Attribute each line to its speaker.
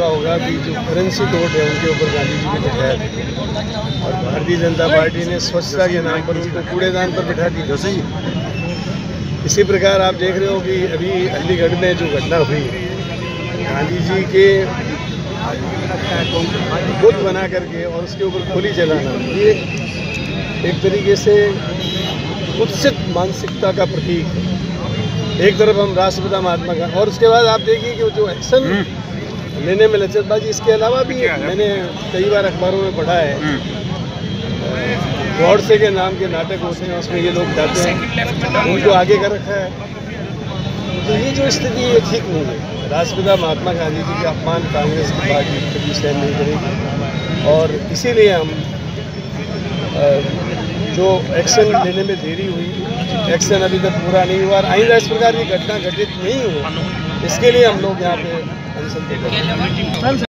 Speaker 1: देखा होगा कि जो करेंसी नोट है उनके ऊपर गांधी जी ने बिठाया और भारतीय जनता पार्टी ने स्वच्छता के नाम पर उनको कूड़ेदान पर बिठा दिया। इसी प्रकार आप देख रहे हो कि अभी अलीगढ़ में जो घटना हुई, गांधी जी के बुत बना करके और उसके ऊपर गोली चलाना, ये एक तरीके से कुत्सित मानसिकता का प्रतीक है। एक तरफ हम राष्ट्रपिता महात्मा गांधी, और उसके बाद आप देखिए कि जो एक्शन लेने में लचकबाजी, इसके अलावा भी मैंने कई बार अखबारों में पढ़ा है, गॉडसे के नाम के नाटक होते हैं, उसमें ये लोग जाते हैं, उनको आगे कर रखा है। तो ये जो स्थिति है ठीक नहीं है। राष्ट्रपिता महात्मा गांधी जी के अपमान कांग्रेस की पार्टी कभी सहन नहीं करेगी और इसीलिए हम जो एक्शन लेने में देरी हुई, एक्शन अभी तक पूरा नहीं हुआ और आइंदा इस प्रकार की घटना घटित नहीं हो, इसके लिए हम लोग यहाँ पे अनशन पे